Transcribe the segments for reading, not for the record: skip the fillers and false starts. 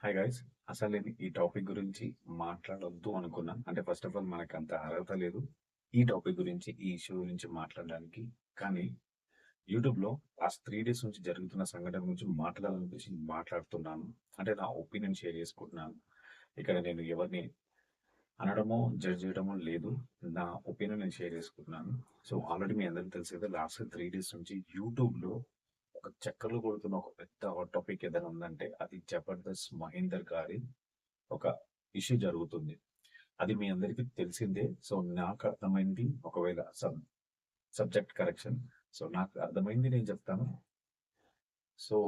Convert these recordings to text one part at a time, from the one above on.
Hi guys. అసలు నేను ఈ టాపిక్ గురించి మాట్లాడొద్దు అనుకున్నా. అంటే ఫస్ట్ ఆఫ్ ఆల్ మనకంత అర్హత లేదు. ఈ టాపిక్ గురించి, ఈ ఇష్యూ గురించి మాట్లాడడానికి. కానీ యూట్యూబ్‌లో లాస్ట్ 3 డేస్ నుంచి జరుగుతున్న సంఘటన గురించి మాట్లాడాలనిపించి మాట్లాడుతున్నాను. అంటే నా ఒపీనియన్ షేర్ చేసుకుంటున్నాను. ఇక్కడ నేను ఎవరిని అనడమో, జడ్జ్ చేయడమో లేదు. నా ఒపీనియన్ నేను షేర్ చేసుకుంటున్నాను. సో, ఆల్రెడీ మీ అందరికీ తెలిసేదే లాస్ట్ 3 డేస్ నుంచి యూట్యూబ్‌లో ఒక చక్కర్లు కొడుతున్న ఒక పెద్ద హాట్ టాపిక్ ఏదైనా ఉందంటే అది 'జబర్దస్త్ మహేందర్' గారి ఒక ఇష్యూ జరుగుతుంది. అది మీ అందరికీ తెలిసిందే. సో, నాకు అర్థమైంది ఒకవేళ సబ్జెక్ట్ కరెక్షన్. సో, నాకు అర్థమైంది నేను చెప్తాను. సో,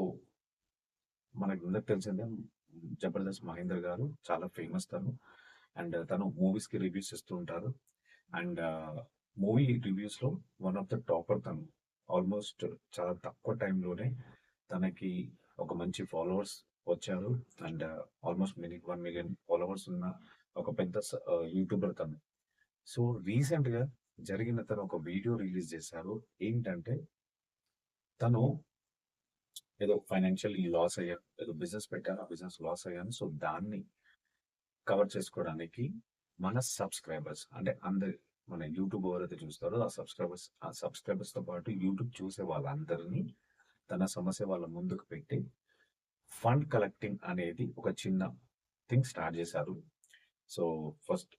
మనకందరికి తెలిసిందే 'జబర్దస్త్ మహేందర్' గారు చాలా ఫేమస్ తను. అండ్ తను మూవీస్‌కి రివ్యూస్ ఇస్తూ ఉంటారు. అండ్ మూవీ రివ్యూస్‌లో వన్ ఆఫ్ ద టాపర్ తను. ఆల్మోస్ట్ చాలా తక్కువ టైంలోనే తనకి ఒక మంచి ఫాలోవర్స్ వచ్చారు. అండ్ ఆల్మోస్ట్ 1,000,000 ఫాలోవర్స్ ఉన్న ఒక పెద్ద యూట్యూబర్ తను. సో, రీసెంట్‌గా జరిగిన తను ఒక వీడియో రిలీజ్ చేశారు. ఏంటంటే తను ఏదో ఫైనాన్షియల్లీ లాస్ అయ్యాను. ఏదో బిజినెస్ పెట్టాను. ఆ బిజినెస్ లాస్ అయ్యాను. సో, దాన్ని కవర్ చేసుకోవడానికి మన సబ్స్క్రైబర్స్ అంటే అందరి మన యూట్యూబ్ ఎవరైతే చూస్తారో ఆ సబ్స్క్రైబర్స్‌తో పాటు యూట్యూబ్ చూసే వాళ్ళందరినీ తన సమస్య వాళ్ళ ముందుకు పెట్టి ఫండ్ కలెక్టింగ్ అనేది ఒక చిన్న థింగ్ స్టార్ట్ చేశారు. సో, ఫస్ట్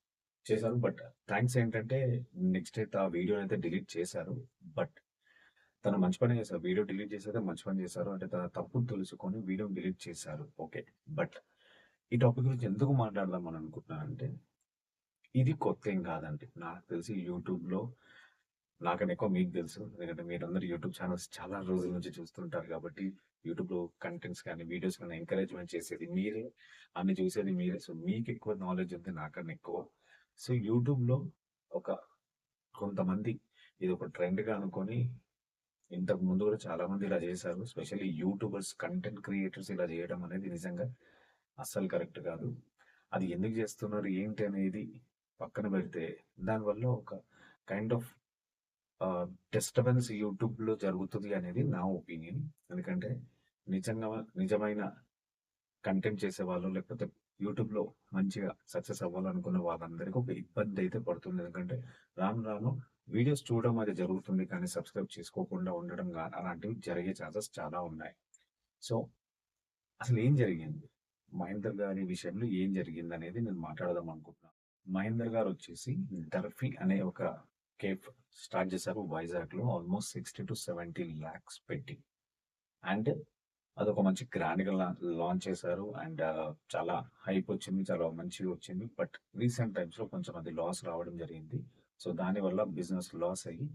చేశారు. బట్ థాంక్స్ ఏంటంటే నెక్స్ట్ అయితే ఆ వీడియోనైతే డిలీట్ చేశారు. బట్ తను మంచి పనే చేశారు. వీడియో డిలీట్ చేసేదే మంచి పని చేశారు. అంటే తన తప్పును తెలుసుకొని వీడియోని డిలీట్ చేశారు. ఓకే. బట్ ఈ టాపిక్ గురించి ఎందుకు మాట్లాడదాం అని అనుకుంటున్నానంటే ఇది కొత్తేం కాదండి. నాకు తెలిసి యూట్యూబ్‌లో నాకన్నా ఎక్కువ మీకు తెలుసు. ఎందుకంటే మీరందరూ యూట్యూబ్ ఛానెల్స్ చాలా రోజుల నుంచి చూస్తుంటారు కాబట్టి, యూట్యూబ్‌లో కంటెంట్స్ కానీ, వీడియోస్ కానీ ఎంకరేజ్‌మెంట్ చేసేది మీరే. అన్ని చూసేది మీరే. సో, మీకెక్కువ నాలెడ్జ్ ఉంది నాకన్నా ఎక్కువ. సో, యూట్యూబ్‌లో ఒక కొంతమంది ఇదొక ట్రెండ్‌గా అనుకోని ఇంతకు ముందు కూడా చాలామంది ఇలా చేశారు. స్పెషల్లీ యూట్యూబర్స్, కంటెంట్ క్రియేటర్స్ ఇలా చేయడం అనేది నిజంగా అస్సలు కరెక్ట్ కాదు. అది ఎందుకు చేస్తున్నారు, ఏంటి అనేది పక్కన పెడితే, దానివల్ల ఒక కైండ్ ఆఫ్ డిస్టర్బెన్స్ యూట్యూబ్‌లో జరుగుతది అనేది నా ఒపీనియన్. ఎందుకంటే నిజంగా నిజమైన కంటెంట్ చేసేవాళ్ళు లేకపోతే యూట్యూబ్‌లో మంచిగా సక్సెస్ అవ్వాలనుకున్న వాళ్ళందరికీ ఒక ఇబ్బంది అయితే పడుతుంది. ఎందుకంటే రాను రాను వీడియోస్ చూడడం అది జరుగుతుంది. కానీ సబ్‌స్క్రైబ్ చేసుకోకుండా ఉండడం అలాంటివి జరిగే ఛాన్సెస్ చాలా ఉన్నాయి. సో, అసలేం జరిగింది? మహేందర్ గారి విషయంలో ఏం జరిగిందనేది నేను మాట్లాడదాం అనుకుంటున్నాను. మహేందర్ గారొచ్చేసి 'దర్ఫీ' అనే ఒక కేఫ్ స్టార్ట్ చేశారు వైజాగ్‌లో. ఆల్మోస్ట్ 60-70 లాక్స్ పెట్టి. అండ్ అదొక మంచి గ్రాండ్‌గా లాంచ్ చేశారు. అండ్ చాలా హైప్ వచ్చింది. చాలా మంచిగా వచ్చింది. బట్ రీసెంట్ టైమ్స్‌లో కొంచెం అది లాస్ రావడం జరిగింది. సో, దానివల్ల బిజినెస్ లాస్ అయ్యి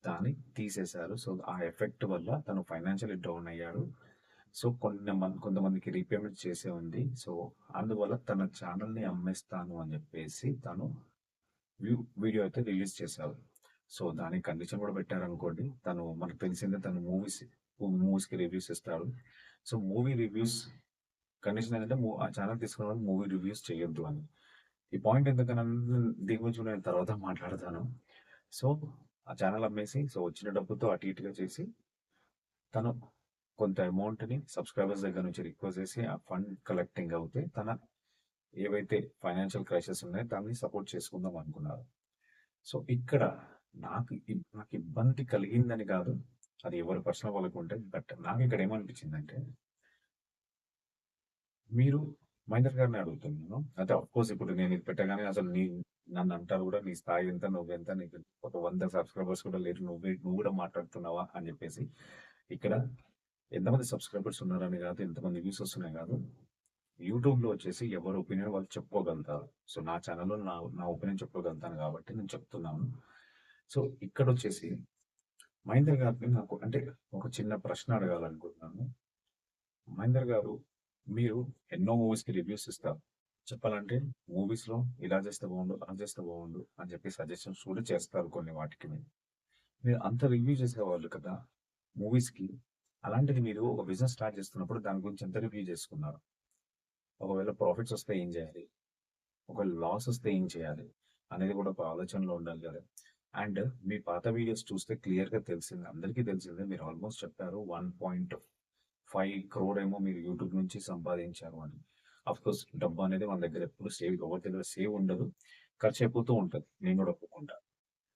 దాన్ని తీసేశారు. సో, ఆ ఎఫెక్ట్ వల్ల తను ఫైనాన్షియల్లీ డౌన్ అయ్యాడు. సో, కొంతమందికి రీపేమెంట్ చేసే ఉంది. సో, అందువల్ల తన ఛానెల్‌ని అమ్మేస్తాను అని చెప్పేసి తను వీడియో అయితే రిలీజ్ చేశారు. సో, దానికి కండిషన్ కూడా పెట్టారనుకోండి. తను మనకు తెలిసిందే తను మూవీస్‌కి రివ్యూస్ ఇస్తాడు. సో, మూవీ రివ్యూస్ కండిషన్ ఏంటంటే ఆ ఛానెల్ తీసుకున్న వాళ్ళు మూవీ రివ్యూస్ చేయొద్దు అని. ఈ పాయింట్ ఎందుకనంటే దీని గురించి నేను తర్వాత మాట్లాడతాను. సో, ఆ ఛానెల్ అమ్మేసి సో, వచ్చిన డబ్బుతో అటు ఇటుగా చేసి తను కొంత అమౌంట్‌ని సబ్స్క్రైబర్స్ దగ్గర నుంచి రిక్వెస్ట్ చేసి ఆ ఫండ్ కలెక్టింగ్ అవుతే తన ఏవైతే ఫైనాన్షియల్ క్రైసిస్ ఉన్నాయో దాన్ని సపోర్ట్ చేసుకుందాం అనుకున్నారు. సో, ఇక్కడ నాకు ఇబ్బంది కలిగిందని కాదు. అది ఎవరి పర్సనల్ వాళ్ళకుంటది. బట్ నాకిక్కడ ఏమనిపించిందంటే, మీరు మహేందర్ గారిని అడుగుతున్నాను. అయితే ఆఫ్‌కోర్స్ ఇప్పుడు నేను ఇది పెట్టగానే అసలు నన్నంటారు గూడా నీ స్థాయి ఎంత? నువ్వెంత? నీకు ఒక 100 సబ్‌స్క్రైబర్స్ కూడా లేరు. నువ్వు గూడా మాట్లాడుతున్నావా? అని జెప్పేసి. ఇక్కడ ఎంతమంది సబ్‌స్క్రైబర్స్ ఉన్నారని గాదు, ఎంతమంది వ్యూస్ వస్తున్నాయి గాదు. యూట్యూబ్‌లో వచ్చేసి ఎవరి ఒపీనియన్ వాళ్ళు చెప్పుకోగలుగుతారు. సో, నా ఛానెల్‌లో నా ఒపీనియన్ చెప్పుకోగలుగుతాను గాబట్టి నేను చెప్తున్నాను. సో, ఇక్కడొచ్చేసి మహేందర్ గారిని నాకు అంటే ఒక చిన్న ప్రశ్న అడగాలనుకుంటున్నాను. మహేందర్ గారు, మీరు ఎన్నో మూవీస్‌కి రివ్యూస్ ఇస్తారు. చెప్పాలంటే మూవీస్‌లో ఇలా చేస్తే బాగుండు, అలా చేస్తే బాగుండు అని చెప్పి సజెషన్స్ కూడా చేస్తారు కొన్ని వాటికి మీరు. మీరు అంత రివ్యూ చేసేవాళ్ళు కదా! మూవీస్‌కి. అలాంటిది మీరు ఒక బిజినెస్ స్టార్ట్ చేస్తున్నప్పుడు దాని గురించి ఎంత రివ్యూ చేసుకున్నారు? ఒకవేళ ప్రాఫిట్స్ వస్తే ఏం చేయాలి? ఒకవేళ లాస్ వస్తే ఏం చేయాలి? అనేది కూడా ఒక ఆలోచనలో ఉండాలి గదా! అండ్ మీ పాత వీడియోస్ చూస్తే క్లియర్‌గా తెలిసింది. అందరికీ తెలిసిందే. మీరు ఆల్మోస్ట్ చెప్పారు 1.5 క్రోర్ ఏమో మీరు యూట్యూబ్ నుంచి సంపాదించారు అని. ఆఫ్‌కోర్స్ డబ్బు అనేది మన దగ్గర ఎప్పుడు ఎవరి దగ్గర సేవ్ ఉండదు. ఖర్చయిపోతూ ఉంటది. నేను గూడా ఒప్పుకుంటా.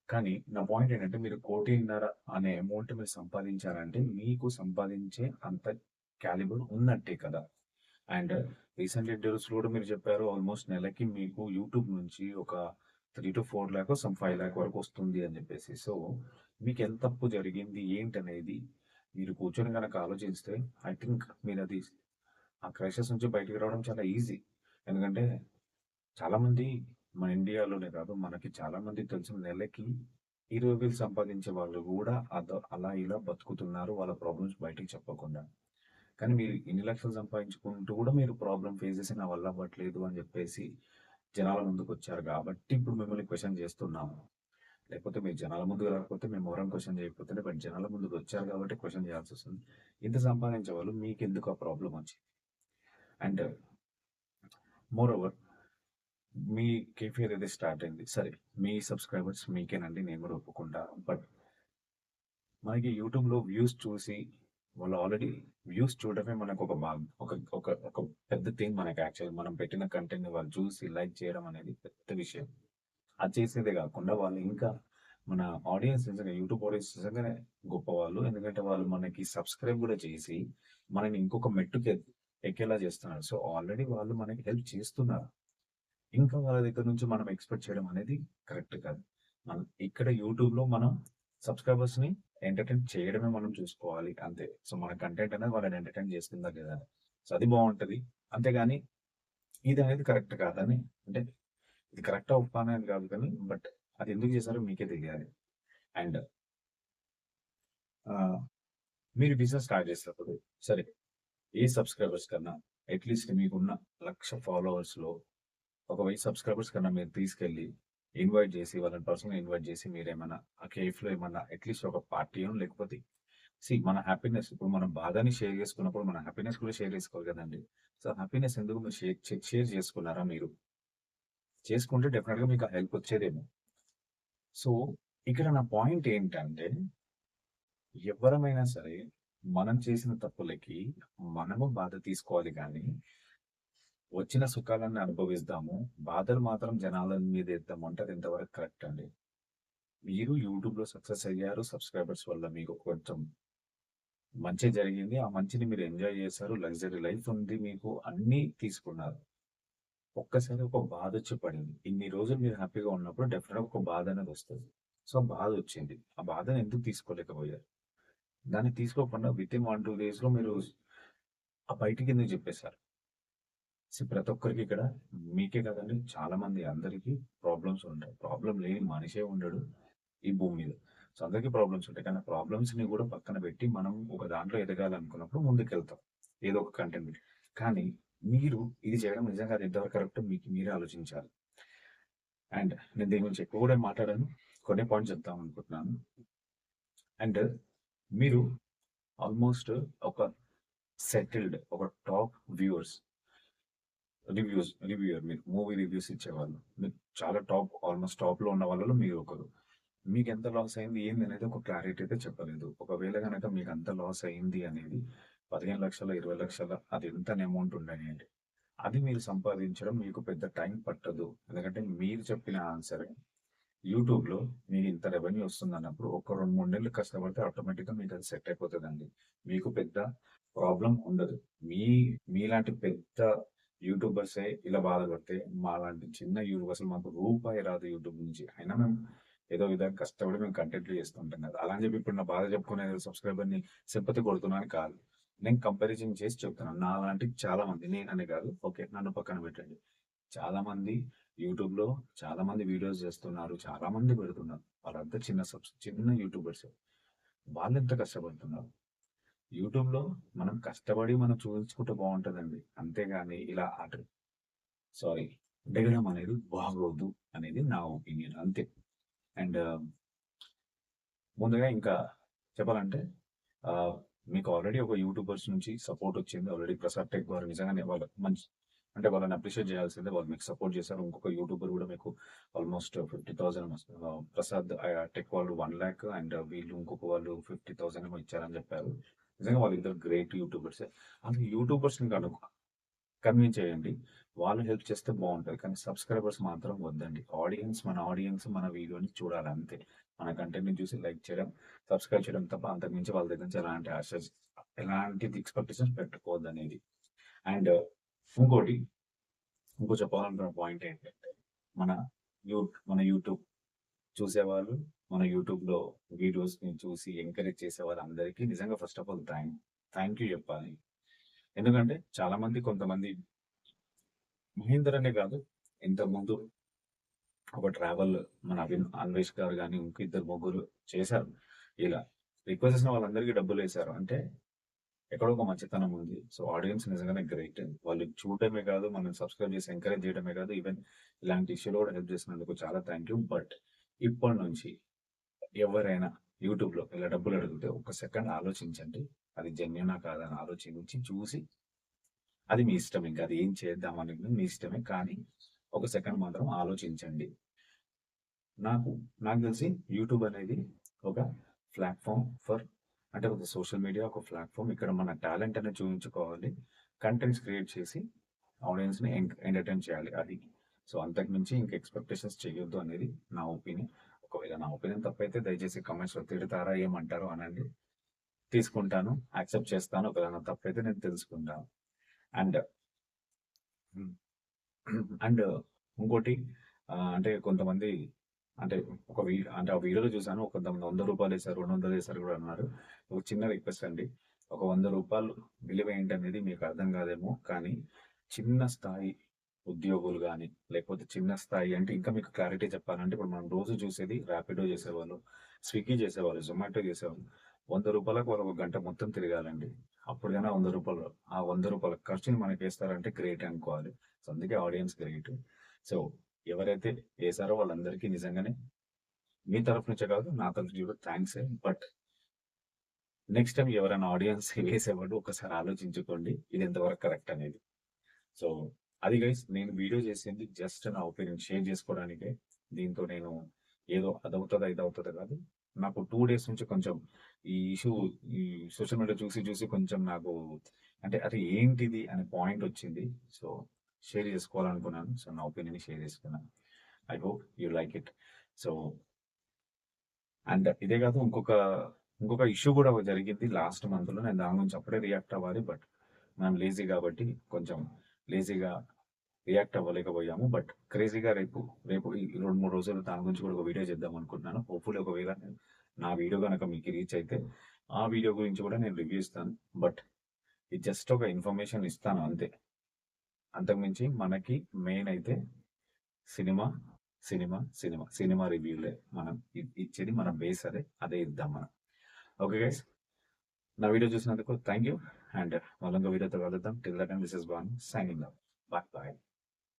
కానీ నా పాయింట్ ఏంటంటే మీరు 1,50,00,000 అనే అమౌంట్ మీరు సంపాదించారంటే మీకు సంపాదించే అంత క్యాలిబర్ ఉన్నట్టే కదా! అండ్ రీసెంట్ ఇంటర్వ్యూస్‌లో కూడా మీరు చెప్పారు ఆల్‌మోస్ట్ నెలకి మీకు యూట్యూబ్ నుంచి ఒక 3-4 లాఖో 5 లాఖ్ వరకు వస్తుంది అని చెప్పేసి. సో, మీకెంత తప్పు జరిగింది ఏంటనేది మీరు కూర్చొని గనక ఆలోచిస్తే ఐ థింక్ మీరది ఆ క్రైసిస్ నుంచి బయటికి రావడం చాలా ఈజీ. ఎందుకంటే చాలామంది మన ఇండియాలోనే కాదు మనకి చాలామందికి తెలుసు నెలకి 20,000 సంపాదించే వాళ్ళు గూడా అలా ఇలా బతుకుతున్నారు వాళ్ళ ప్రాబ్లమ్స్ బయటికి చెప్పకుండా. కానీ మీరు ఇన్ని లక్షలు సంపాదించుకుంటూ కూడా మీరు ప్రాబ్లమ్ ఫేస్ చేసి నా వల్ల అవ్వట్లేదు అని చెప్పేసి జనాల ముందుకొచ్చారు కాబట్టి ఇప్పుడు మిమ్మల్ని క్వెషన్ చేస్తున్నాము. లేకపోతే మీరు జనాల ముందుకు రాకపోతే మేము ఎవరం క్వెషన్ చేయకపోతుండే. బట్ జనాల ముందుకొచ్చారు కాబట్టి క్వెషన్ చేయాల్సొస్తుంది. ఇంత సంపాదించే వాళ్ళు మీకెందుకు ఆ ప్రాబ్లమ్ వచ్చింది? అండ్ మోరోవర్ మీ కేఫీ ఏదైతే స్టార్ట్ అయింది. సరే మీ సబ్‌స్క్రైబర్స్ మీకేనండి నేను కూడా ఒప్పుకుంటా. బట్ మనకి యూట్యూబ్‌లో వ్యూస్ చూసి వాళ్ళు ఆల్రెడీ వ్యూస్ చూడడమే మనకొక భాగం. ఒక ఒక ఒక పెద్ద థింగ్ మనకి యాక్చువల్‌గా మనం పెట్టిన కంటెంట్‌ని వాళ్ళు చూసి లైక్ చేయడం అనేది పెద్ద విషయం. అది చేసేదే కాకుండా వాళ్ళు ఇంకా మన ఆడియన్స్ నిజంగా యూట్యూబ్ ఆడియన్స్ నిజంగానే గొప్పవాళ్ళు. ఎందుకంటే వాళ్ళు మనకి సబ్స్క్రైబ్ కూడా చేసి మనని ఇంకొక మెట్టుకి ఎక్కేలా చేస్తున్నారు. సో, ఆల్రెడీ వాళ్ళు మనకి హెల్ప్ చేస్తున్నారు. ఇంకా వాళ్ళ దగ్గర నుంచి మనం ఎక్స్‌పెక్ట్ చేయడం అనేది కరెక్ట్ కాదు. మనం ఇక్కడ యూట్యూబ్‌లో మనం సబ్‌స్క్రైబర్స్‌ని ఎంటర్‌టైన్ చేయడమే మనం చూసుకోవాలి అంతే. సో, మన కంటెంట్ అనేది వాళ్ళని ఎంటర్‌టైన్ చేస్తుందా లేదా అని. సో, అది బావుంటది. అంతేగాని ఇదనేది కరెక్ట్ కాదని అంటే ఇది కరెక్టా ఒప్పా అనేది కాదు కానీ బట్ అది ఎందుకు చేశారో మీకే తెలియాలి. అండ్ ఆహ్, మీరు బిజినెస్ స్టార్ట్ చేసేటప్పుడు సరే ఏ సబ్‌స్క్రైబర్స్ కన్నా అట్‌లీస్ట్ మీకున్న 1,00,000 ఫాలోవర్స్‌లో ఒక 1000 సబ్‌స్క్రైబర్స్ కన్నా మీరు తీసుకెళ్ళి ఇన్వైట్ చేసి వాళ్ళని పర్సనల్‌గా ఇన్వైట్ చేసి మీరేమన్నా ఆ కేఫ్‌లో ఏమన్నా అట్‌లీస్ట్ ఒక పార్టీయో లేకపోతే మన హ్యాపీనెస్ ఇప్పుడు మనం బాధని షేర్ చేసుకున్నప్పుడు మన హ్యాపీనెస్ కూడా షేర్ చేసుకోవాలి కదండీ! సో, హ్యాపీనెస్ ఎందుకు మీరు షేర్ చేసుకున్నారా మీరు? చేసుకుంటే డెఫినిట్‌గా మీకు ఆ హెల్ప్ వచ్చేదేమో. సో, ఇక్కడ నా పాయింట్ ఏంటంటే ఎవ్వరమైనా సరే మనం చేసిన తప్పులకి మనము బాధ తీసుకోవాలి గానీ వచ్చిన సుఖాలన్నీ అనుభవిస్తాము. బాధలు మాత్రం జనాల మీదేద్దాము అంటే అది ఎంతవరకు కరెక్ట్ అండి? మీరు యూట్యూబ్‌లో సక్సెస్ అయ్యారు. సబ్‌స్క్రైబర్స్ వల్ల మీకు కొంచెం మంచే జరిగింది. ఆ మంచిని మీరు ఎంజాయ్ చేశారు. లగ్జరీ లైఫ్ ఉంది మీకు. అన్నీ తీసుకున్నారు. ఒక్కసారి ఒక బాధొచ్చి పడింది. ఇన్ని రోజులు మీరు హ్యాపీగా ఉన్నప్పుడు డెఫినిట్‌గా ఒక బాధ అనేది వస్తది. సో, బాధొచ్చింది. ఆ బాధని ఎందుకు తీసుకోలేకపోయారు? దాన్ని తీసుకోకుండా వితిన్ 1, 2 డేస్‌లో మీరు ఆ బయటికెందుకు చెప్పేసారు? ప్రతి ఒక్కరికి ఇక్కడ మీకే కాదండి చాలా మంది అందరికీ ప్రాబ్లమ్స్ ఉంటాయి. ప్రాబ్లమ్ లేని మనిషే ఉండడు ఈ భూమి మీద. సో, అందరికీ ప్రాబ్లమ్స్ ఉంటాయి. కానీ ఆ ప్రాబ్లమ్స్‌ని కూడా పక్కన పెట్టి మనం ఒక దాంట్లో ఎదగాలనుకున్నప్పుడు ముందుకెళ్తాం. ఏదో ఒక కంటెంట్ పెట్టి. కానీ మీరు ఇది చేయడం నిజంగా అది ఎంతవరకు కరెక్టో మీకు మీరే ఆలోచించాలి. అండ్ నేను దీని గురించి ఎక్కువ కూడా మాట్లాడాను. కొన్నే పాయింట్స్ చెప్దామనుకుంటున్నాను. అండ్ మీరు ఆల్మోస్ట్ ఒక సెటిల్డ్ ఒక టాప్ వ్యూవర్స్ రివ్యూయర్ మీరు. మూవీ రివ్యూస్ ఇచ్చేవాళ్ళు. మీరు చాలా ఆల్మోస్ట్ టాప్‌లో ఉన్న వాళ్ళలో మీరు ఒకరు. మీకెంత లాస్ అయింది ఏంది అనేది ఒక క్లారిటీ అయితే చెప్పలేదు. ఒకవేళ గనక మీకంత లాస్ అయింది అనేది 15,00,000, 20,00,000 అది ఎంతని అమౌంట్ ఉండనియండి. అది మీరు సంపాదించడం మీకు పెద్ద టైం పట్టదు. ఎందుకంటే మీరు చెప్పిన ఆన్సరే యూట్యూబ్‌లో మీకు ఇంత రెవెన్యూ వస్తుందన్నప్పుడు ఒక 2, 3 నెలలు కష్టపడితే ఆటోమేటిక్‌గా మీకది సెట్ అయిపోతదండి. మీకు పెద్ద ప్రాబ్లమ్ ఉండదు. మీ మీలాంటి పెద్ద యూట్యూబర్సే ఇలా బాధపడితే మాలాంటి చిన్న యూట్యూబర్స్ మాకు రూపాయి రాదు యూట్యూబ్ నుంచి. అయినా మేము ఏదో విధంగా కష్టపడి మేము కంటెంట్లు చేస్తుంటాం కదా! అలా అని చెప్పి ఇప్పుడు నా బాధ చెప్పుకునే సబ్‌స్క్రైబర్‌ని సింపతి కొడుతున్నా అని కాదు. నేను కంపారిజన్ చేసి చెప్తున్నాను. నాలాంటి చాలా మంది నేననే కాదు. ఓకే. నన్ను పక్కన పెట్టండి. చాలామంది యూట్యూబ్‌లో చాలామంది వీడియోస్ చేస్తున్నారు. చాలామంది పెడుతున్నారు. వాళ్ళంతా చిన్న యూట్యూబర్సే. వాళ్ళెంత కష్టపడుతున్నారు. యూట్యూబ్‌లో మనం కష్టపడి మనం చూయించుకుంటే బావుంటదండి. అంతేగాని ఇలా సారీ అడగడం అనేది బాగోదు అనేది నా ఒపీనియన్ అంతే. అండ్ ముందుగా ఇంకా చెప్పాలంటే ఆహ్, మీకు ఆల్రెడీ ఒక యూట్యూబర్స్ నుంచి సపోర్ట్ వచ్చింది. ఆల్రెడీ ప్రసాద్ టెక్ వారు నిజంగానే వాళ్ళు మంచి అంటే వాళ్ళని అప్రిషియేట్ చేయాల్సిందే. వాళ్ళు మీకు సపోర్ట్ చేశారు. ఇంకొక యూట్యూబర్ కూడా మీకు ఆల్మోస్ట్ 50,000 ప్రసాద్ టెక్ వాళ్ళు 1,00,000 అండ్ వీళ్ళు ఇంకొక వాళ్ళు 50,000 ఏమో ఇచ్చారని చెప్పారు. నిజంగా వాళ్ళిద్దరు గ్రేట్ యూట్యూబర్సే. అసలు యూట్యూబర్స్‌ని కనుక కన్విన్స్ చేయండి. వాళ్ళు హెల్ప్ చేస్తే బావుంటది. కానీ సబ్‌స్క్రైబర్స్ మాత్రం వద్దండి. మన ఆడియన్స్ మన వీడియోని చూడాలి అంతే. మన కంటెంట్‌ని చూసి లైక్ చేయడం, సబ్‌స్క్రైబ్ చేయడం తప్ప అంతకు మించి వాళ్ళ దగ్గర నుంచి ఎలాంటిది ఎక్స్‌పెక్టేషన్స్ పెట్టుకోవద్దనేది. అండ్ ఇంకోటి, చెప్పాలనుకున్న పాయింట్ ఏంటంటే, మన మన యూట్యూబ్ చూసేవాళ్ళు, మన యూట్యూబ్‌లో వీడియోస్‌ని చూసి ఎంకరేజ్ చేసే వాళ్ళందరికీ నిజంగా first of all thank you చెప్పాలి. ఎందుకంటే కొంతమంది మహేందర్ అనే కాదు, ఇంతకుముందు ఒక ట్రావెల్ మన అన్వేష్ గారు గాని, ఇంక ఇద్దరు ముగ్గురు చేశారు. ఇలా రిక్వెస్ట్ చేసిన వాళ్ళందరికీ డబ్బులేశారు. అంటే ఎక్కడో ఒక మంచితనం ఉంది. సో, ఆడియన్స్ నిజంగానే గ్రేట్. వాళ్ళు చూడడమే కాదు, మనల్ని సబ్‌స్క్రైబ్ చేసి ఎంకరేజ్ చేయడమే కాదు, ఈవెన్ ఇలాంటి ఇష్యూలో కూడా హెల్ప్ చేసినందుకు చాలా థాంక్ యూ. బట్ ఇప్పటి నుంచి ఎవరైనా యూట్యూబ్‌లో ఇలా డబ్బులు అడిగితే ఒక్క సెకండ్ ఆలోచించండి. అది జెన్యూనా కాదా అని ఆలోచించి చూసి అది మీ ఇష్టం. ఇంక అది ఏం చేద్దాం అనేది మీ ఇష్టమే. కానీ ఒక సెకండ్ మాత్రం ఆలోచించండి. నాకు నాకు తెలిసి యూట్యూబ్ అనేది ఒక ప్లాట్‌ఫార్మ్ అంటే ఒక సోషల్ మీడియా ఒక ప్లాట్‌ఫార్మ్. ఇక్కడ మన టాలెంట్ అనేది చూపించుకోవాలి. కంటెంట్స్ క్రియేట్ చేసి ఆడియన్స్‌ని ఎంటర్‌టైన్ చేయాలి అది. సో, అంతకు మించి ఇంక ఎక్స్‌పెక్టేషన్స్ చేయొద్దు అనేది నా ఒపీనియన్. ఒకవేళ నా ఒపీనియన్ తప్పైతే దయచేసి కామెంట్స్‌లో తిడతారా, ఏమంటారో అనండి. తీసుకుంటాను. యాక్సెప్ట్ చేస్తాను. ఒకవేళ నా తప్పైతే నేను తెలుసుకుంటాను. అండ్ హ్మ్. అండ్ ఇంకోటి, అంటే కొంతమంది, అంటే ఆ వీడియోలో చూసాను. కొంతమంది రూ. 100 ఏసారు, 200 ఏసారు కూడా అన్నారు. ఒక చిన్న రిక్వెస్ట్ అండి. ఒక రూ. 100 విలువ ఏంటనేది మీకు అర్థం కాదేమో. కానీ చిన్న స్థాయి ఉద్యోగులు గాని, లేకపోతే చిన్న స్థాయి అంటే ఇంకా మీకు క్లారిటీ చెప్పాలంటే ఇప్పుడు మనం రోజు చూసేది ర్యాపిడో చేసేవాళ్ళు, స్విగ్గీ చేసేవాళ్ళు, జొమాటో చేసేవాళ్ళు. రూ. 100కి వాళ్ళు ఒక గంట మొత్తం తిరగాలండి. అప్పుడు గాని ఆ రూ. 100 ఖర్చుని మనకేస్తారంటే గ్రేట్ అనుకోవాలి. సో, అందుకే ఆడియన్స్ గ్రేట్. సో, ఎవరైతే ఏసారో వాళ్ళందరికీ నిజంగానే మీ తరఫు నుంచే కాదు, నా తరఫు నుంచి కూడా థాంక్సే. బట్ నెక్స్ట్ టైమ్ ఎవరైనా ఆడియన్స్ వేసేవాళ్ళు ఒక్కసారి ఆలోచించుకోండి. ఇది ఎంతవరకు కరెక్ట్ అనేది. సో, అది గైస్, నేను వీడియో చేసింది జస్ట్ నా ఒపీనియన్ షేర్ చేసుకోవడానికే. దీంతో నేను ఏదో అదవుతదా, ఇదవుతదా కాదు. నాకు 2 డేస్ నుంచి కొంచెం ఈ ఇష్యూ ఈ సోషల్ మీడియా చూసి కొంచెం నాకు అంటే అరే ఏంటిది అనే పాయింట్ వచ్చింది. So, share చేసుకోవాలనుకున్నాను. సో, నా ఒపీనియన్‌ని షేర్ చేసుకున్నాను. I hope you like it. So, and ఇదే కాదు, ఇంకొక ఇష్యూ కూడా జరిగింది లాస్ట్ మంత్‌లో. నేను దాని గురించి అప్పుడే రియాక్ట్ అవ్వాలి. బట్ మనం లేజీ కాబట్టి కొంచెం లేజీగా రియాక్ట్ అవ్వలేకపోయాము. బట్ క్రేజీగా రేపు ఈ 2, 3 రోజుల్లో దాని గురించి కూడా ఒక వీడియో చేద్దాం అనుకుంటున్నాను. హోప్‌ఫుల్లీ ఒకవేళ నా వీడియో గనక మీకు రీచ్ అయితే, ఆ వీడియో గురించి కూడా నేను రివ్యూ ఇస్తాను. బట్ ఇది జస్ట్ ఒక ఇన్ఫర్మేషన్ ఇస్తాను అంతే. అంతకుమించి మనకి మెయిన్ అయితే సినిమా, సినిమా రివ్యూలే మనం ఇచ్చేది, మన బేస్ అదే ఇద్దాం మనం. ఓకే గైస్, నా వీడియో చూసినందుకు థాంక్ యూ. అండ్ మళ్ళీ ఇంకో వీడియోతో కలుద్దాం. Till then this is Banu signing off. Bye.